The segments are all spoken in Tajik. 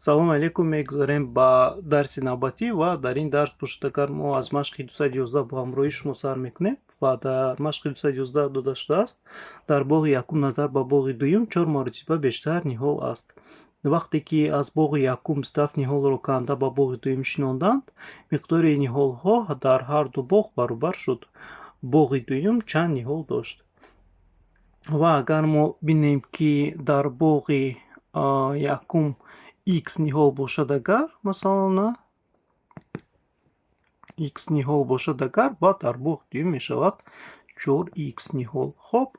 салом алейкум, мегузарем ба дарси навбатӣ ва дар ин дарс пуршидагар мо аз машқи 211 бо ҳамроҳии шумо сар мекунем ва дар машқи 211 дода шудааст дар боғи якум назар ба боғи дуюм 4 маротиба бештар ниҳол аст. вақте ки аз боғи якум 27 ниҳолро канда ба боғи дуюм шинонданд, миқдори ниҳолҳо дар ҳар ду боғ баробар шуд. боғи дуюм чанд ниҳол дошт? ва агар мо бинем ки дар боғи якум x ниҳол бошад, агар масалан x ниҳол бошад, агар ва дар боғи дуюм мешавад 4x ниҳол. хоб,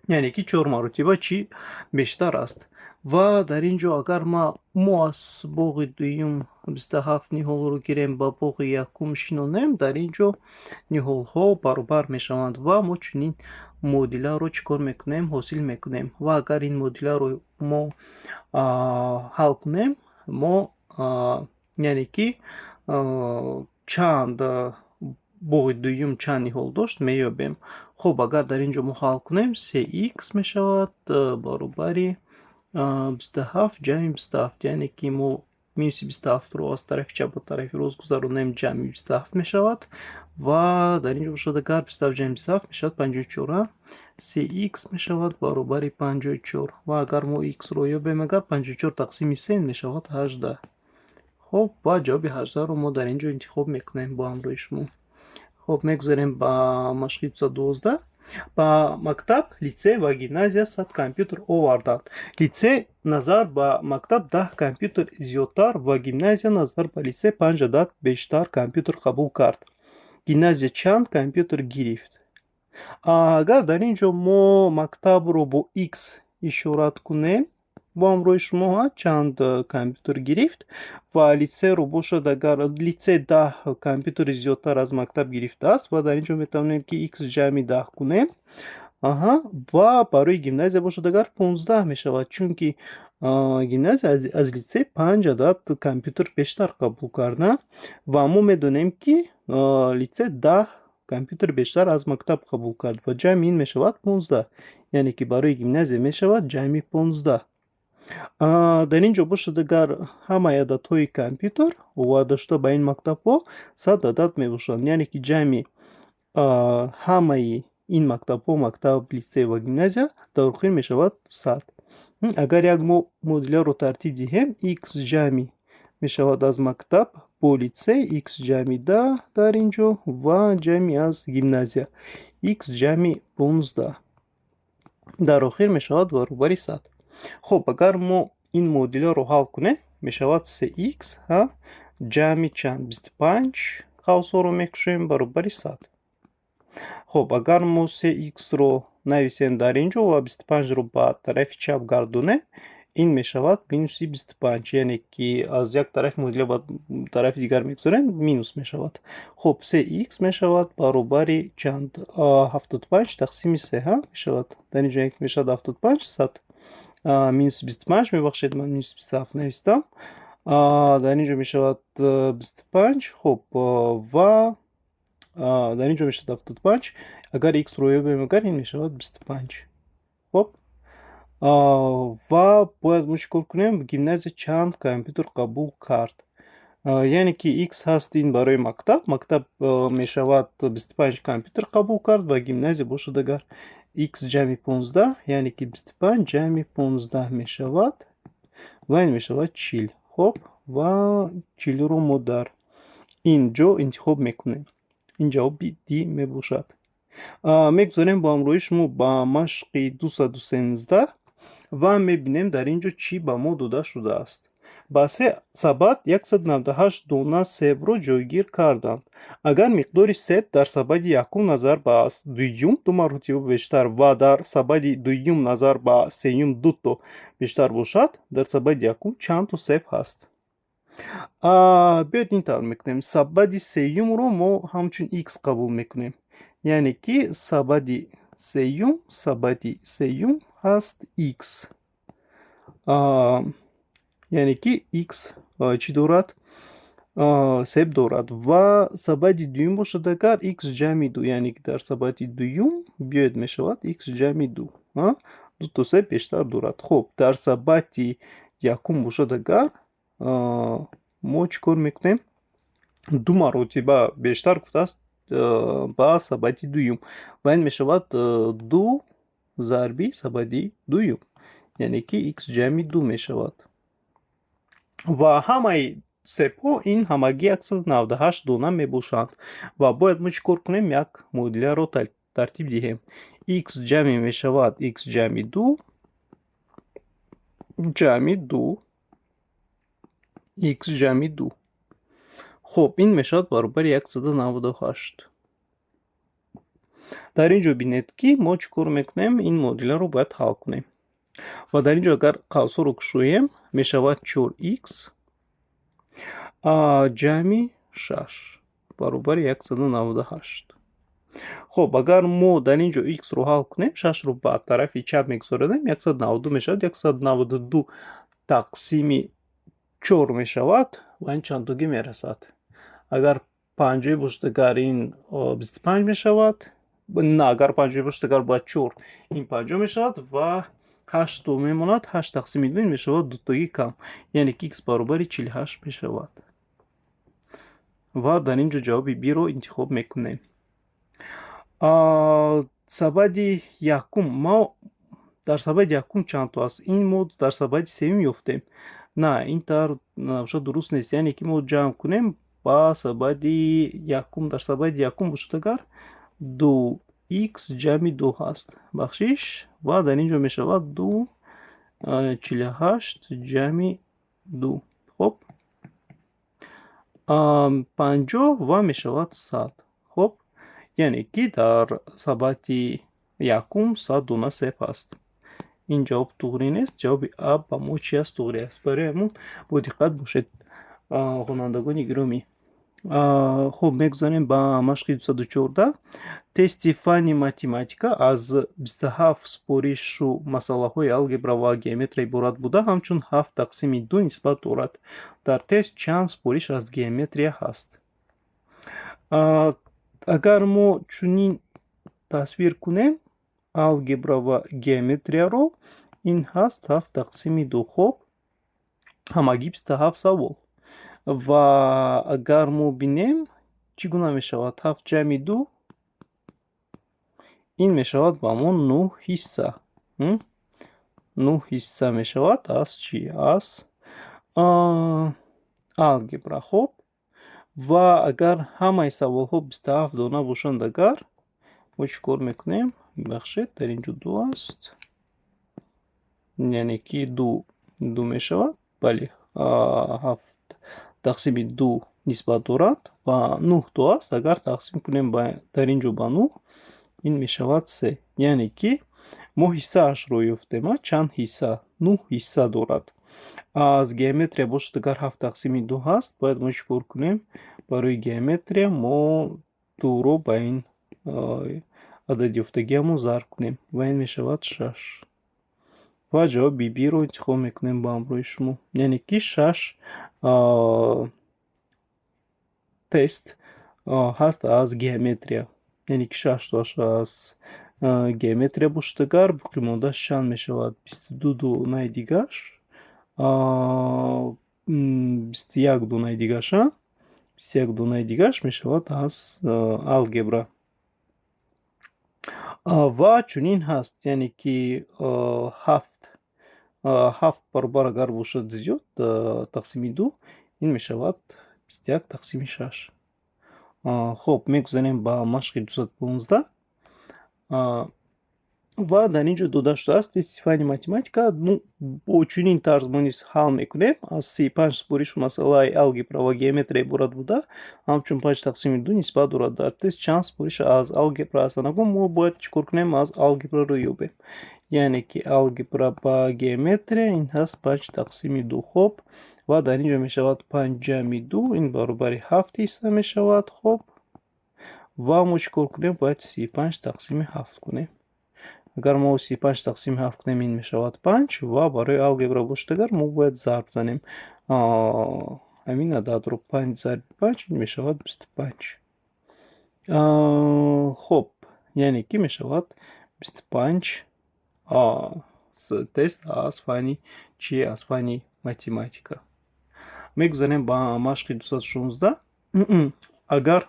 яъне ки 4 маротиба чӣ бештар аст. ва дар ин ҷо агар мо аз боғи дуюм 27 ниҳолро гирем ба боғи якум шинонем, дар ин ҷо ниҳолҳо баробар мешаванд ва мо чунин муодиларо чӣ кор мекунем? Ҳосил мекунем. ва агар ин муодиларо мо ҳал кунем, мо яъне ки чанд боғи дуюм чанд ниҳол дошт меёбем. хоб, агар дар ин ҷо мо ҳал кунем, 3x мешавад баробари 27 ҷамъи 27, яъне ки мо минуси 27ро аз тарафи чап ба тарафи рост гузаронем, ҷамъи 27 мешавад ва дар ин ҷо бошад, агар 27 ҷамъи 27 мешавад 54. 3x мешавад баробари 54 ва агар мо x-ро ёбем, агар 54 тақсими 3 мешавад 18. хоб, ва ҷавоби 18ро мо дар ин ҷо интихоб мекунем бо ҳамроҳи шумо. хоб, мегузарем ба машқи 212. ба мактаб, литсей ва гимназия 100 компютер оварданд. литсей назар ба мактаб 10 компютер зиёдтар ва гимназия назар ба литсей 5 адад бештар компютер қабул кард. гимназия чанд компютер гирифт? агар дар ин ҷо мо мактабро бо x ишорат кунем, бо ҳамроҳи шумо чанд компютер гирифт, ва литсейро бошад, агар литсей 10 компютери зиёдтар аз мактаб гирифтааст, ва дар ин ҷо метавонем ки x ҷамъи 10 кунем, ва барои гимназия бошад, агар 15 мешавад, чунки гимназия аз литсей 5 адад компютер бештар қабул карда ва мо медонем ки литсей 10 компютер бештар аз мактаб қабул кард ва ҷамъи ин мешавад 15, яъне ки барои гимназия мешавад ҷамъи 15. дар ин ҷо бошад, агар ҳамаи ададҳои компютер оварда шуда ба ин мактабҳо 100 адад мебошанд, яъне ки ҷамъи ҳамаи ин мактабҳо, мактаб, литсей ва гимназия дар охир мешавад 100. агар як муодиларо тартиб диҳем, x ҷамъи мешавад аз мактаб бо литсей, x ҷамъи 10 дар ин ҷо ва ҷамъи аз гимназия x ҷамъи 15 дар охир мешавад баробари 100. хоб, агар мо ин муодиларо ҳал кунем, мешавад 3x ҷамъи чанд 25 қавсҳоро мекушем баробари 100. хоб, агар мо 3x-ро нависем дар ин ҷо ва 25-ро ба тарафи чап гардонем, ин мешавад минуси 25, яъне ки аз як тарафи муодила ба тарафи дигар мегузорем, минус мешавад. хоб, 3x мешавад баробари чанд? 75 тақсими 3 мешавад. дар ин ҷо як мешавад 75, 100 минуси 25, мебахшед, ман минуси 27 навистам. дар ин ҷо мешавад 25. хоб, ва дар ин ҷо мешавад 75. агар x-ро ёбем, агар ин мешавад 25. хоб, ва бояд мо чӣ кор кунем? гимназия чанд компютер қабул кард? яъне ки x ҳаст ин барои мактаб мешавад 25 компютер қабул кард ва гимназия бошад, агар x ҷамъи 15, яъне ки 25 ҷамъи 15 мешавад ва ин мешавад 40. хоб, ва 40ро мо дар ин ҷо интихоб мекунем. ин ҷавоби ди мебошад. мегузарем бо ҳамроҳи шумо ба машқи 213 ва мебинем дар ин ҷо чӣ ба мо дода шудааст. ба се сабад 198 дона себро ҷойгир карданд. агар миқдори себ дар сабади якум назар ба дуюм 2 маротиба бештар ва дар сабади дуюм назар ба сеюм 2 то бештар бошад, дар сабади якум чанд то себ ҳаст? биёед ин тавр мекунем. сабади сеюмро мо ҳамчун x қабул мекунем, яъне ки сабади сеюм ҳаст x, яъне ки x чӣ дорад? себ дорад. ва сабади дуюм бошад, агар x ҷамъи 2, яъне ки дар сабади дуюм биёед мешавад x ҷамъи 2. 2 بیشتر دارد. خب در ثبت یکم باشد اگر ما چیکار میکنیم؟ 2 مرتبه بیشتر گفته است با ثبت دویم و این میشود 2 ضربی ثبت دویم، یعنی که x جمع 2 میشود و همه سپو این همگی 198 دانه میباشند و باید ما چیکار کنیم؟ یک معادله رو ترتیب دهیم. x جمع میشود x جمع 2 جمع 2 x جمع 2. خب این میشود برابر 198. در اینجا بینید که ما چیکار میکنیم؟ این معادله رو باید حل کنیم و در اینجا اگر قوس رو کشویم میشود 4x جمع 6 برابر 198. خب اگر ما در اینجا x رو حل کنیم 6 رو به طرف چپ میگذاریم 192 میشود. 192 تقسیم 4 میشود و این چندتاگی میرسد. اگر 5 باشد اگر این 25 میشود. نه اگر 5 باشد اگر با 4 این 5 میشود و 8 میماند. 8 تقسیم 2 میشود 2 تایی کم، یعنی که x برابر 48 میشود و در اینجا جواب بی رو انتخاب میکنیم. سبد یکم ما در سبد یکم چند تا است؟ این مود در سبد سوم یافتیم. نه این تر نباشد درست نیست، یعنی که ما جمع کنیم با سبد یکم. در سبد یکم باشد اگر 2x جمع 2 هست بخشش و در اینجا می شود 2 48 جمع 2. خب 50 و می شود 100. خب یعنی که در سبد یکم 100 دانه سیب است. این جواب توغری نیست. جواب اب با ما چی است؟ توغری است. برای همون با دقت باشید خوانندگان گرامی. خب میگذاریم با مشق 214. تست فانی математика از 27 سپارش و مسئله های الگبра و گеометрия عبارت بوده، همچون 7 تقسیم 2 نسبت دارد. در تست چند سپارش از گеометрия هست؟ اگر ما چنین تصویر کنیم الگبra و گеометрия رو، این هست 7 تقسیم 2. خب همگی 27 سوال و اگر ما بینیم چگونه می شود؟ 7 جمع 2 این می شود با ما 9 حصه. 9 حصه می شود از چی؟ از الگبra. خب و اگر همه سوال ها 27 دانه باشند اگر ما چیکار میکنیم؟ بخشید در اینجا 2 است، یعنی که 2 می شود. بله 7 تقسیم 2 نسبت دارد و 9 2 است. اگر تقسیم کنیم در اینجا با 9 این می شود 3، یعنی که ما حصه اش رو یافتیم. چند حصه؟ 9 حصه دارد. از گеометрия باشد اگر 7 تقسیم 2 هست باید ما چیکار کنیم؟ برای گеометрия ما 2 رو با این عدد یافتگی ما ضرب کنیم و این می شود 6 و جواب بی بی رو انتخاب میکنیم با همراه شما، یعنی که 6 تست هست از گеометрия، یعنی که 6 تاش از گеометрия باشد اگر باقی مانده چند می شود؟ 22 دانه دیگرش 21 دانه دیگرش 21 دانه دیگرش می شود از الگبra و چنین هست، یعنی که 7 برابر اگر باشد زیاد تقسیم 2 این می شود 21 تقسیم 6. خب میگذاریم با مشق 215 و در اینجا داده شده است تست فانی математика. با چنین طرز ما نیز حل میکنیم. از 35 سپارش و مسئله الگبra و گеометрия عبارت بوده، همچون 5 تقسیم 2 نسبت دارد. در تست چند سپارش از الگبra است؟ ما باید چیکار کنیم؟ از الگبra رو یابیم، یعنی که الگبra با گеометрия این هست 5 تقسیم 2. خب و در اینجا می شود 5 جمع 2 این برابر 7 حصه می شود. خب و ما چیکار کنیم؟ باید 35 تقسیم 7 کنیم. اگر ما 35 تقسیم 7 کنیم این می شود 5 و برای الگبra باشد اگر ما باید ضرب زنیم همین عدد رو. 5 ضرب 5 این می شود 25. خب یعنی که می شود 25 тест аз фани чӣ? Аз фани математика. Мегузарем ба машқи 216. Агар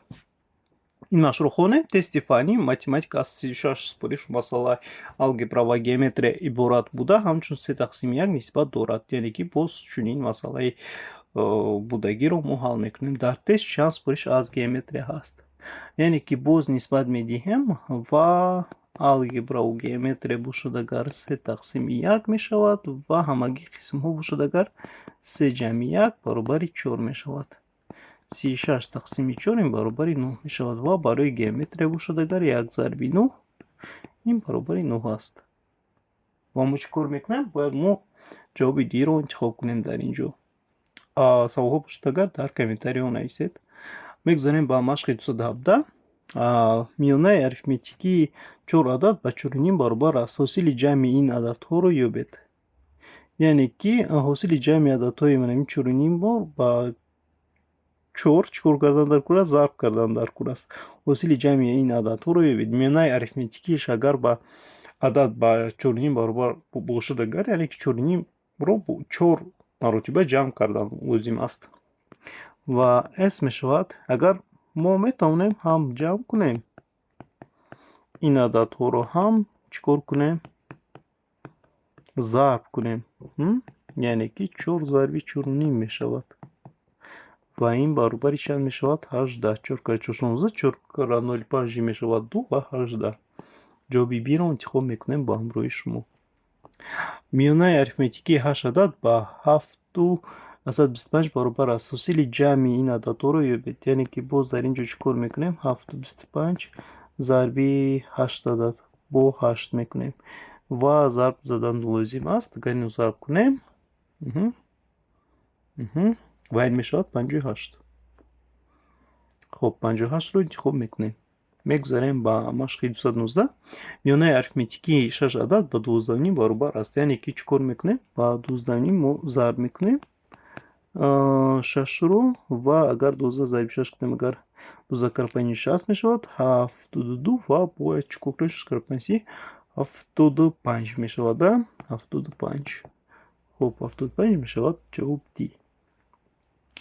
ин машқро хонем, тести фанӣ математика аз 36 спориш масъалаи алгебра ва геометрия иборат буда, ҳамчун 3/1 нисбат дорад. Яъне ки боз чунин масъалаи будагиро мо ҳал мекунем. Дар тест 6 спориш аз геометрия ҳаст. Яъне ки боз нисбат медиҳем ва алгебраву геометрия бошад агар 3/1 мешавад ва ҳамагӣ қисмҳо бошад агар 3/1 баробари 4 мешавад. 36/4 ин баробари 9 мешавад ва барои геометрия бошад агар 1 зарби 9 ин баробари 9 аст. ва мо чӣ кор мекунем? Бояд мо ҷавоби диро интихоб кунем дар ин ҷо. Саволҳо бошад агар дар комментариҳо нависед. Мегузарем ба машқи 217. миёнаи арифметикии 4 адад ба 4.5 баробар аст. ҳосили ҷамъи ин ададҳоро ёбед. Яъне ки ҳосили ҷамъи ададҳои манами 4.5 бор ба 4 чӣ кор кардан дар кур аст? Зарб кардан дар кур аст. ҳосили ҷамъи ин ададҳоро ёбед. миёнаи арифметикиаш агар ба адад ба 4.5 баробар бошад агар, яъне ки 4.5ро 4 маротиба ҷамъ кардан лозим аст. ва с мешавад агар мо метавонем ҳам ҷамъ кунем ин ададҳоро, ҳам чӣ кор кунем? Зарб кунем. Яъне ки 4 зарби 4.5 мешавад. ва ин баробари чанд мешавад? 18. 4 кара 4 16, 4 кара 0.5 мешавад 2 ва 18. ҷавоби б-ро интихоб мекунем ба ҳамроҳи шумо. миёнаи арифметикии 8 адад ба 7.25 баробар аст. ҳосили ҷамъи ин ададҳоро ёбед. Яъне ки боз дар ин ҷо чӣ кор мекунем? 7.25 зарби 8 адад бо 8 мекунем ва зарб задан лозим аст. Агар инро зарб кунем ва ин мешавад 58. хуб, 58ро интихоб мекунем. мегузарем ба машқи 219. миёнаи арифметикии 6 адад ба 12.5 баробар аст. яъне ки чӣ кор мекунем? Ба 12.5 мо зарб мекунем 6ро ва агар 12 зарби 6 кунем, агар 12 кара 5 60 мешавад 72 ва бояд чӣ кор кунем? 6 кара 5 75 мешавад. 75. хуб, 75 мешавад ҷавоб д.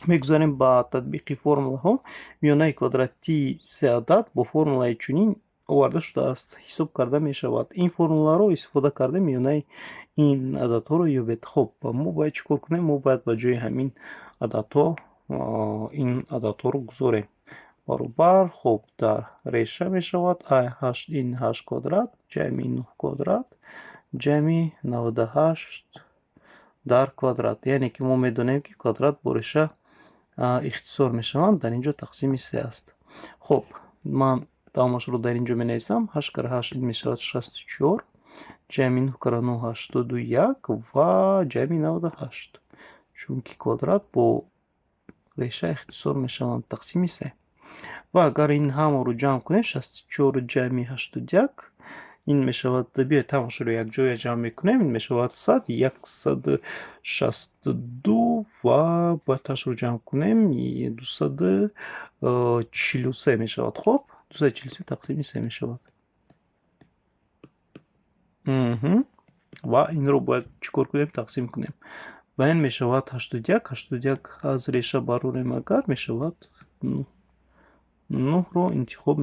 мегузарем ба татбиқи формулаҳо. миёнаи квадратии 3 адад бо формулаи чунин оварда шудааст. ҳисоб карда мешавад. ин формуларо истифода карда миёнаи ин ададҳоро ёбед. хуб, мо бояд чӣ кор кунем? Мо бояд ба ҷои ҳамин ададҳо ин ададҳоро гузорем. баробар, хуб, дар реша мешавад ин 8 квадрат ҷамъи 9 квадрат ҷамъи 98 дар квадрат. яъне ки мо медонем ки квадрат бо реша ихтисор мешаванд. дар ин ҷо тақсими 3 аст. хуб, ман давомашро дар ин ҷо менависам. 8 кара 8 ин мешавад 64 ҷамъи 9 кара 9 81 ва ҷамъи 98. чунки квадрат бо реша ихтисор мешаванд. тақсими 3. ва агар ин ҳамаро ҷамъ кунем 64 ҷамъи 81 ин мешавад. биёед ҳамашро якҷоя ҷамъ мекунем. ин мешавад 100 162 ва бояд ҳаштро ҷамъ кунем 243 мешавад. хуб, 243 тақсими 3 мешавад. ва инро бояд чӣ кор кунем? Тақсим кунем. ва ин мешавад 81 аз реша барорем агар мешавад 9. 9ро интихоб